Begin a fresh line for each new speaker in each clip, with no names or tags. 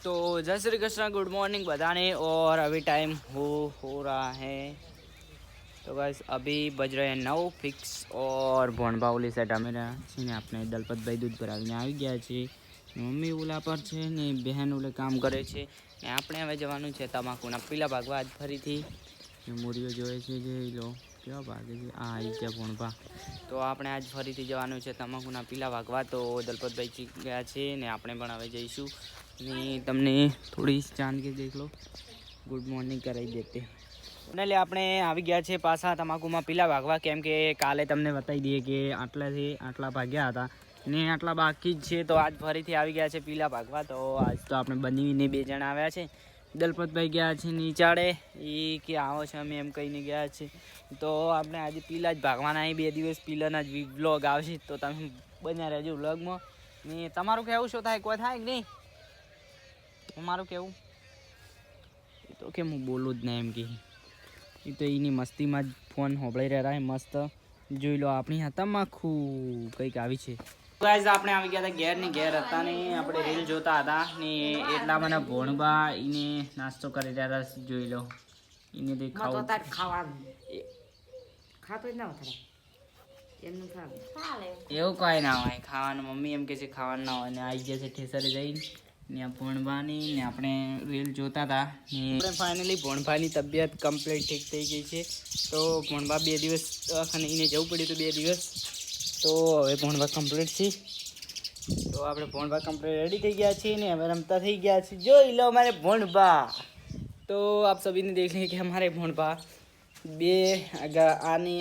तो जय Shri Krishna, good morning बताने। और अभी टाइम हो रहा है तो गाइस अभी बज रहे हैं 9 फिक्स। और ભણભાવલી સેટ અમે રહ્યા છીએ ને આપણે દલપતભાઈ દૂધ ભરાવીને આવી ગયા છીએ। મમ્મી ઓલા પર છે ને બહેન ઓલે કામ કરે છે ને આપણે હવે જવાનું છે તમાકુના પીલા ભાગવા આજ ફરીથી મૂરીઓ જોવે છે જે લો કેવા ભાગે છે આ આવી ગયા ભણભા। તો આપણે આજ ફરીથી જવાનું છે તમાકુના પીલા ભાગવા। તો દલપતભાઈ ગયા છે ને આપણે પણ હવે જઈશું ને તમને થોડી ચાંદ કે દેખ લો ગુડ મોર્નિંગ કરાવી દેતે। એટલે આપણે આવી ગયા છે પાછા તમાકુમાં પીલા ભાગવા, કેમ કે કાલે તમને બતાવી દઈએ કે આટલાથી આટલા ભાગ્યા હતા ને આટલા બાકી જ છે। તો આજ ફરીથી આવી ગયા છે પીલા ભાગવા। તો આજ તો આપણે બનીને બે જણા આવ્યા છે। દલપતભાઈ ગયા છે નીચાડે, એ કે આવો છે અમે એમ કહીને ગયા છે। તો આપણે આજે પીલા જ ભાગવાના, બે દિવસ પીલાના જ વ્લોગ આવશે તો તમે બન્યા રહેજો વ્લોગમાં। ને તમારું કહેવું શું થાય, કોઈ થાય કે નહીં? તમારું કહેવું તો કે હું બોલું જ નહીં એમ કે એ તો એની મસ્તીમાં જ ફોન હોબળી રહ્યા મસ્ત જોઈ લો। આપણી હા તમાકુ કંઈક આવી છે। ગાઈઝ આપણે આવી ગયા હતા ઘેર ને ઘેર હતા ને આપણે રીલ જોતા હતા ને એટલા મને ભોણબા એને નાસ્તો કરી રહ્યા હતા જોઈ લો। એને તે ખાવું એવું કાંઈ ના હોય ખાવાનું, મમ્મી એમ કે છે ખાવાનું ના હોય ને આવી ગયા છે ઠેસરે જઈને ને ભોણભાની ને આપણે રીલ જોતા હતા ને આપણે ફાઇનલી ભોણભાની તબિયત કમ્પ્લીટ ઠીક થઈ ગઈ છે। તો ભોણભા 2 દિવસ દવાખાને એને જવું પડ્યું હતું 2 દિવસ, તો હવે ભોણભા કમ્પ્લીટ છે। તો આપણે ભોણભા કમ્પ્લીટ રેડી થઈ ગયા છીએ ને હવે રમતા થઈ ગયા છે જોઈ લો हमारे भोंडबा। तो आप सभी ने देख लिया कि हमारे भोंडबा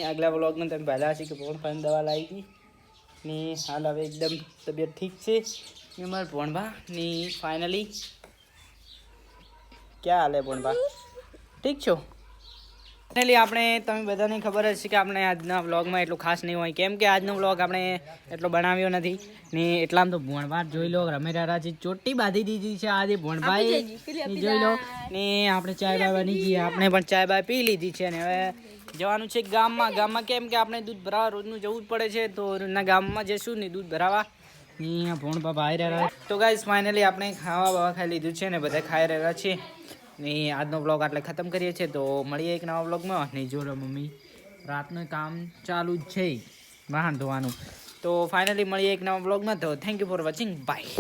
अगला व्लॉग में તમે પહેલા છે કે ભોણભાની દવા લાવી હતી ને હાલ હવે એકદમ તબિયત ઠીક છે। અમારા ભોણભા ની ફાઇનલી ક્યાં હાલે ભોણભા, ઠીક છો? ફાઇનલી આપણે તમે બધાને ખબર જ છે કે આપણે આજના વ્લોગમાં એટલું ખાસ નહીં હોય, કેમ કે આજનો વ્લોગ આપણે એટલો બનાવ્યો નથી ને એટલામાં તો ભોણભા જોઈ લો રમે રહ્યા છે, ચોટી બાંધી દીધી છે આજે ભોણભાઈ જોઈ લો ને આપણે ચાય બાય બની ગઈ, આપણે પણ ચાય બાય પી લીધી છે ને હવે જવાનું છે ગામમાં કેમ કે આપણે દૂધ ભરાવા રોજનું જવું જ પડે છે। તો રોજના ગામમાં જઈશું ને દૂધ ભરાવા અહીંયા ભોણભા આવી રહ્યા। તો ગાઈસ ફાઇનલી આપણે ખાવા બાવા ખાઈ લીધું છે ને બધા ખાઈ રહ્યા છીએ ને આજનો વ્લોગ આટલે ખતમ કરીએ છીએ। તો મળીએ એક નવા વ્લોગમાં નહીં જો મમ્મી રાતનું કામ ચાલુ જ છે વાહન ધોવાનું। તો ફાઇનલી મળીએ એક નવા વ્લોગમાં। તો thank you for watching, by.